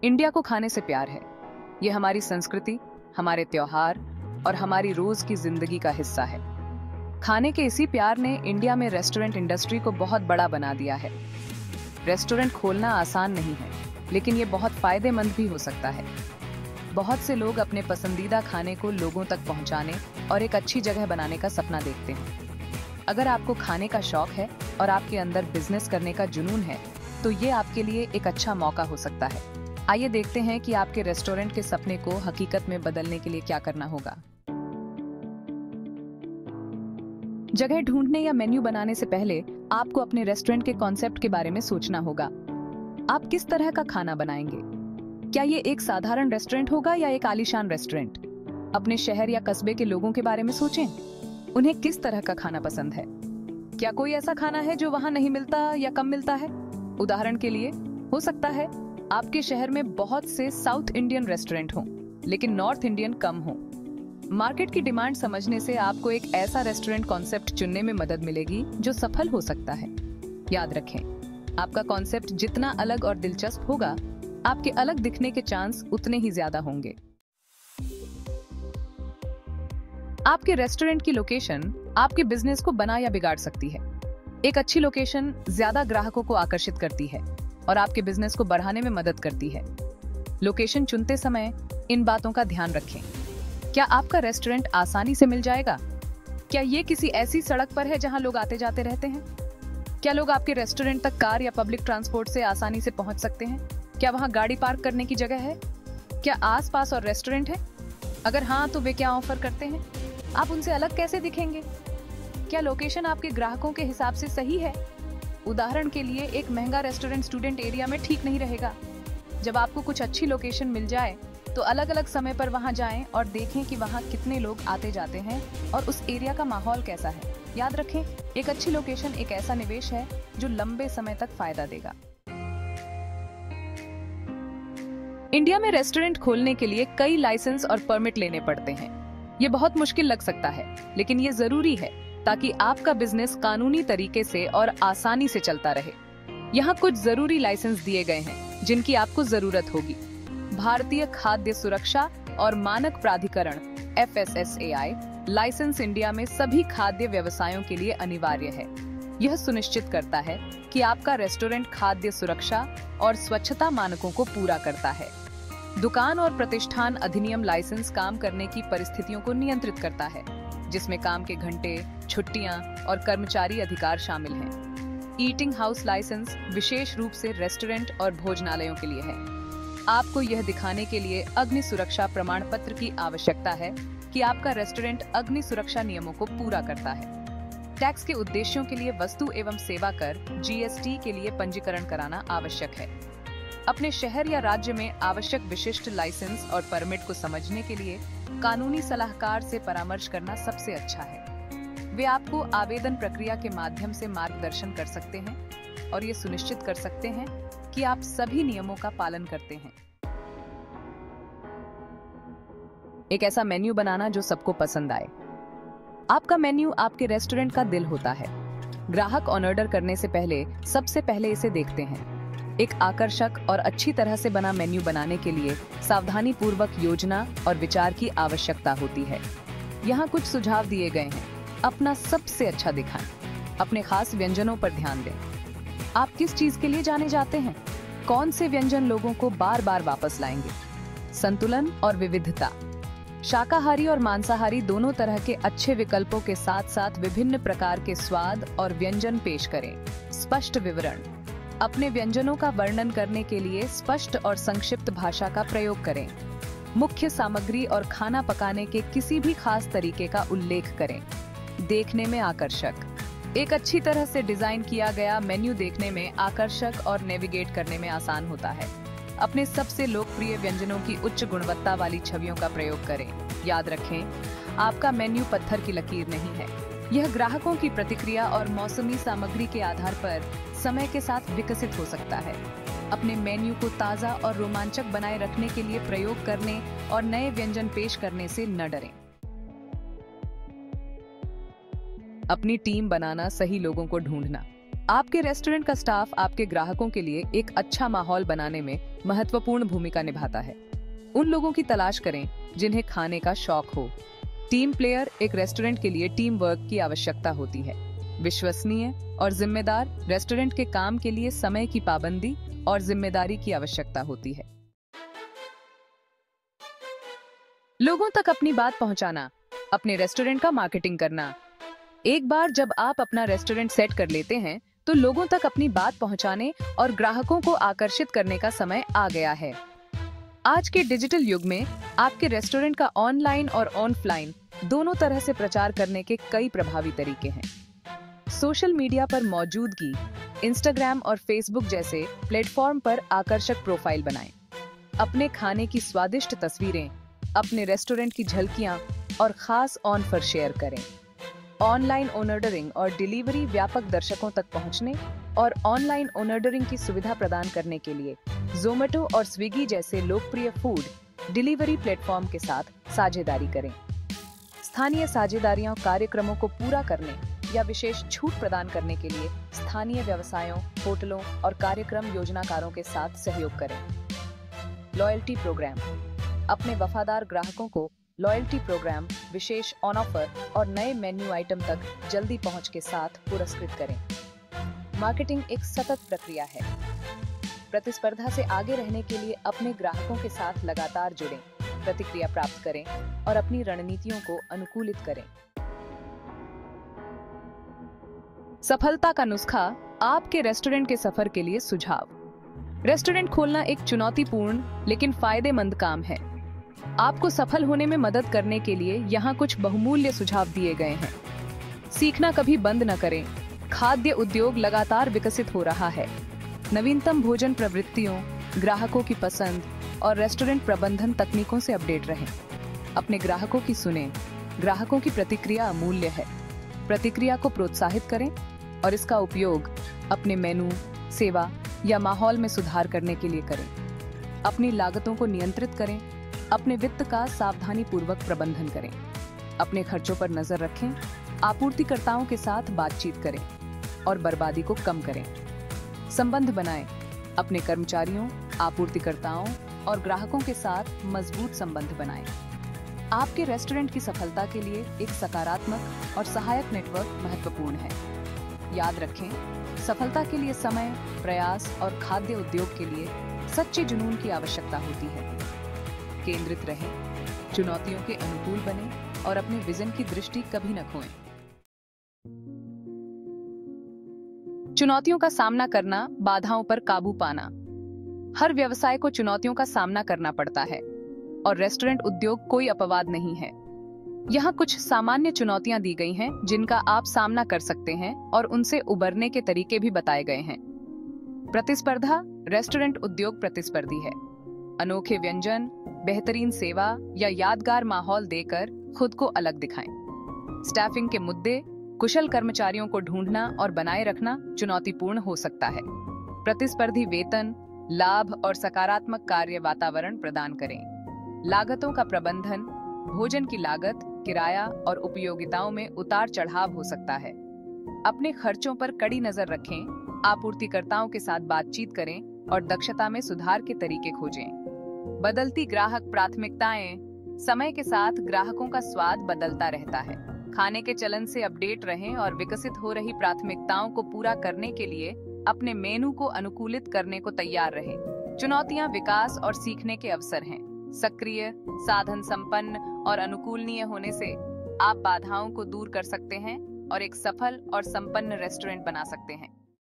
India को खाने से प्यार है। ये हमारी संस्कृति, हमारे त्योहार और हमारी रोज की जिंदगी का हिस्सा है। खाने के इसी प्यार ने इंडिया में रेस्टोरेंट इंडस्ट्री को बहुत बड़ा बना दिया है। रेस्टोरेंट खोलना आसान नहीं है, लेकिन ये बहुत फायदेमंद भी हो सकता है। बहुत से लोग अपने पसंदीदा खाने को लोगों तक पहुंचाने और एक अच्छी जगह बनाने का सपना देखते हैं। अगर आपको खाने का शौक है और आपके अंदर बिजनेस करने का जुनून है, तो ये आपके लिए एक अच्छा मौका हो सकता है। आइए देखते हैं कि आपके रेस्टोरेंट के सपने को हकीकत में बदलने के लिए क्या करना होगा। जगह ढूंढने या मेन्यू बनाने से पहले आपको अपने रेस्टोरेंट के कॉन्सेप्ट के बारे में सोचना होगा। आप किस तरह का खाना बनाएंगे? क्या ये एक साधारण रेस्टोरेंट होगा या एक आलीशान रेस्टोरेंट? अपने शहर या कस्बे के लोगों के बारे में सोचें। उन्हें किस तरह का खाना पसंद है? क्या कोई ऐसा खाना है जो वहां नहीं मिलता या कम मिलता है? उदाहरण के लिए, हो सकता है आपके शहर में बहुत से साउथ इंडियन रेस्टोरेंट हों, लेकिन नॉर्थ इंडियन कम हों। मार्केट की डिमांड समझने से आपको एक ऐसा रेस्टोरेंट कॉन्सेप्ट चुनने में मदद मिलेगी जो सफल हो सकता है। याद रखें, आपका कॉन्सेप्ट जितना अलग और दिलचस्प होगा, आपके अलग दिखने के चांस उतने ही ज्यादा होंगे। आपके रेस्टोरेंट की लोकेशन आपके बिजनेस को बना या बिगाड़ सकती है। एक अच्छी लोकेशन ज्यादा ग्राहकों को आकर्षित करती है और आपके बिजनेस को बढ़ाने में मदद करती है। लोकेशन चुनते समय इन बातों का ध्यान रखें। क्या आपका रेस्टोरेंट आसानी से मिल जाएगा? क्या ये किसी ऐसी सड़क पर है जहां लोग आते जाते रहते हैं? क्या लोग आपके रेस्टोरेंट तक कार या पब्लिक ट्रांसपोर्ट से आसानी से पहुंच सकते हैं? क्या वहां गाड़ी पार्क करने की जगह है? क्या आसपास और रेस्टोरेंट है? अगर हाँ, तो वे क्या ऑफर करते हैं? आप उनसे अलग कैसे दिखेंगे? क्या लोकेशन आपके ग्राहकों के हिसाब से सही है? उदाहरण के लिए, एक महंगा रेस्टोरेंट स्टूडेंट एरिया में ठीक नहीं रहेगा। जब आपको कुछ अच्छी लोकेशन मिल जाए, तो अलग अलग समय पर वहां जाएं और देखें कि वहां कितने लोग आते जाते हैं और उस एरिया का माहौल कैसा है। याद रखें, एक अच्छी लोकेशन एक ऐसा निवेश है जो लंबे समय तक फायदा देगा। इंडिया में रेस्टोरेंट खोलने के लिए कई लाइसेंस और परमिट लेने पड़ते हैं। ये बहुत मुश्किल लग सकता है, लेकिन ये जरूरी है ताकि आपका बिजनेस कानूनी तरीके से और आसानी से चलता रहे। यहाँ कुछ जरूरी लाइसेंस दिए गए हैं जिनकी आपको जरूरत होगी। भारतीय खाद्य सुरक्षा और मानक प्राधिकरण FSSAI लाइसेंस इंडिया में सभी खाद्य व्यवसायों के लिए अनिवार्य है। यह सुनिश्चित करता है कि आपका रेस्टोरेंट खाद्य सुरक्षा और स्वच्छता मानकों को पूरा करता है। दुकान और प्रतिष्ठान अधिनियम लाइसेंस काम करने की परिस्थितियों को नियंत्रित करता है, जिसमें काम के घंटे, छुट्टियां और कर्मचारी अधिकार शामिल हैं। ईटिंग हाउस लाइसेंस विशेष रूप से रेस्टोरेंट और भोजनालयों के लिए है। आपको यह दिखाने के लिए अग्नि सुरक्षा प्रमाण पत्र की आवश्यकता है कि आपका रेस्टोरेंट अग्नि सुरक्षा नियमों को पूरा करता है। टैक्स के उद्देश्यों के लिए वस्तु एवं सेवा कर GST के लिए पंजीकरण कराना आवश्यक है। अपने शहर या राज्य में आवश्यक विशिष्ट लाइसेंस और परमिट को समझने के लिए कानूनी सलाहकार से परामर्श करना सबसे अच्छा है। वे आपको आवेदन प्रक्रिया के माध्यम से मार्गदर्शन कर सकते हैं और ये सुनिश्चित कर सकते हैं कि आप सभी नियमों का पालन करते हैं। एक ऐसा मेन्यू बनाना जो सबको पसंद आए। आपका मेन्यू आपके रेस्टोरेंट का दिल होता है। ग्राहक ऑर्डर करने से पहले सबसे पहले इसे देखते हैं। एक आकर्षक और अच्छी तरह से बना मेन्यू बनाने के लिए सावधानी पूर्वक योजना और विचार की आवश्यकता होती है। यहाँ कुछ सुझाव दिए गए हैं। अपना सबसे अच्छा दिखाएं। अपने खास व्यंजनों पर ध्यान दें। आप किस चीज के लिए जाने जाते हैं? कौन से व्यंजन लोगों को बार बार वापस लाएंगे? संतुलन और विविधता। शाकाहारी और मांसाहारी दोनों तरह के अच्छे विकल्पों के साथ साथ विभिन्न प्रकार के स्वाद और व्यंजन पेश करें। स्पष्ट विवरण। अपने व्यंजनों का वर्णन करने के लिए स्पष्ट और संक्षिप्त भाषा का प्रयोग करें। मुख्य सामग्री और खाना पकाने के किसी भी खास तरीके का उल्लेख करें। देखने में आकर्षक। एक अच्छी तरह से डिजाइन किया गया मेन्यू देखने में आकर्षक और नेविगेट करने में आसान होता है। अपने सबसे लोकप्रिय व्यंजनों की उच्च गुणवत्ता वाली छवियों का प्रयोग करें। याद रखें, आपका मेन्यू पत्थर की लकीर नहीं है। यह ग्राहकों की प्रतिक्रिया और मौसमी सामग्री के आधार पर समय के साथ विकसित हो सकता है। अपने मेन्यू को ताज़ा और रोमांचक बनाए रखने के लिए प्रयोग करने और नए व्यंजन पेश करने से न डरें। अपनी टीम बनाना, सही लोगों को ढूंढना। आपके रेस्टोरेंट का स्टाफ आपके ग्राहकों के लिए एक अच्छा माहौल बनाने में महत्वपूर्ण भूमिका निभाता है। उन लोगों की तलाश करें जिन्हें खाने का शौक हो। टीम प्लेयर एक रेस्टोरेंट के लिए टीम वर्क की आवश्यकता होती है। विश्वसनीय और जिम्मेदार रेस्टोरेंट के काम के लिए समय की पाबंदी और जिम्मेदारी की आवश्यकता होती है। लोगों तक अपनी बात पहुंचाना, अपने रेस्टोरेंट का मार्केटिंग करना। एक बार जब आप अपना रेस्टोरेंट सेट कर लेते हैं तो लोगों तक अपनी बात पहुंचाने और ग्राहकों को आकर्षित करने का समय आ गया है। आज के डिजिटल युग में आपके रेस्टोरेंट का ऑनलाइन और ऑफलाइन दोनों तरह से प्रचार करने के कई प्रभावी तरीके हैं। सोशल मीडिया पर मौजूदगी, इंस्टाग्राम और फेसबुक जैसे प्लेटफॉर्म पर आकर्षक प्रोफाइल बनाएं। अपने खाने की स्वादिष्ट तस्वीरें, अपने रेस्टोरेंट की झलकियां और खास ऑफर शेयर करें। ऑनलाइन ऑर्डरिंग और डिलीवरी व्यापक दर्शकों तक पहुंचने और ऑनलाइन ऑर्डरिंग की सुविधा प्रदान करने के लिए ज़ोमैटो और स्विगी जैसे लोकप्रिय फूड डिलीवरी प्लेटफॉर्म के साथ साझेदारी करें। स्थानीय साझेदारियों कार्यक्रमों को पूरा करने या विशेष छूट प्रदान करने के लिए स्थानीय व्यवसायों, होटलों और कार्यक्रम योजनाकारों के साथ सहयोग करें। लॉयल्टी प्रोग्राम, अपने वफादार ग्राहकों को लॉयल्टी प्रोग्राम, विशेष ऑन ऑफर और नए मेन्यू आइटम तक जल्दी पहुंच के साथ पुरस्कृत करें। मार्केटिंग एक सतत प्रक्रिया है। प्रतिस्पर्धा से आगे रहने के लिए अपने ग्राहकों के साथ लगातार जुड़ें, प्रतिक्रिया प्राप्त करें और अपनी रणनीतियों को अनुकूलित करें। सफलता का नुस्खा, आपके रेस्टोरेंट के सफर के लिए सुझाव। रेस्टोरेंट खोलना एक चुनौतीपूर्ण लेकिन फायदेमंद काम है। आपको सफल होने में मदद करने के लिए यहाँ कुछ बहुमूल्य सुझाव दिए गए हैं। सीखना कभी बंद न करें। खाद्य उद्योग लगातार विकसित हो रहा है। नवीनतम भोजन प्रवृत्तियों, ग्राहकों की पसंद और रेस्टोरेंट प्रबंधन तकनीकों से अपडेट रहें। अपने ग्राहकों की सुनें। ग्राहकों की प्रतिक्रिया अमूल्य है। प्रतिक्रिया को प्रोत्साहित करें और इसका उपयोग अपने मेनू, सेवा या माहौल में सुधार करने के लिए करें। अपनी लागतों को नियंत्रित करें। अपने वित्त का सावधानीपूर्वक प्रबंधन करें। अपने खर्चों पर नजर रखें। आपूर्तिकर्ताओं के साथ बातचीत करें और बर्बादी को कम करें। संबंध बनाएं। अपने कर्मचारियों, आपूर्तिकर्ताओं और ग्राहकों के साथ मजबूत संबंध बनाएं। आपके रेस्टोरेंट की सफलता के लिए एक सकारात्मक और सहायक नेटवर्क महत्वपूर्ण है। याद रखें, सफलता के लिए समय, प्रयास और खाद्य उद्योग के लिए सच्चे जुनून की आवश्यकता होती है। केंद्रित रहें, चुनौतियों के अनुकूल बने और अपने विजन की दृष्टि कभी न खोएं। चुनौतियों का सामना करना, बाधाओं पर काबू पाना। हर व्यवसाय को चुनौतियों का सामना करना पड़ता है और रेस्टोरेंट उद्योग कोई अपवाद नहीं है। यहाँ कुछ सामान्य चुनौतियां दी गई हैं जिनका आप सामना कर सकते हैं और उनसे उबरने के तरीके भी बताए गए हैं। प्रतिस्पर्धा, रेस्टोरेंट उद्योग प्रतिस्पर्धी है। अनोखे व्यंजन, बेहतरीन सेवा या यादगार माहौल देकर खुद को अलग दिखाएं। स्टाफिंग के मुद्दे, कुशल कर्मचारियों को ढूंढना और बनाए रखना चुनौतीपूर्ण हो सकता है। प्रतिस्पर्धी वेतन, लाभ और सकारात्मक कार्य वातावरण प्रदान करें। लागतों का प्रबंधन, भोजन की लागत, किराया और उपयोगिताओं में उतार चढ़ाव हो सकता है। अपने खर्चों पर कड़ी नजर रखें। आपूर्तिकर्ताओं के साथ बातचीत करें और दक्षता में सुधार के तरीके खोजें। बदलती ग्राहक प्राथमिकताएं, समय के साथ ग्राहकों का स्वाद बदलता रहता है। खाने के चलन से अपडेट रहें और विकसित हो रही प्राथमिकताओं को पूरा करने के लिए अपने मेनू को अनुकूलित करने को तैयार रहें। चुनौतियां विकास और सीखने के अवसर हैं। सक्रिय, साधन संपन्न और अनुकूलनीय होने से आप बाधाओं को दूर कर सकते हैं और एक सफल और संपन्न रेस्टोरेंट बना सकते हैं।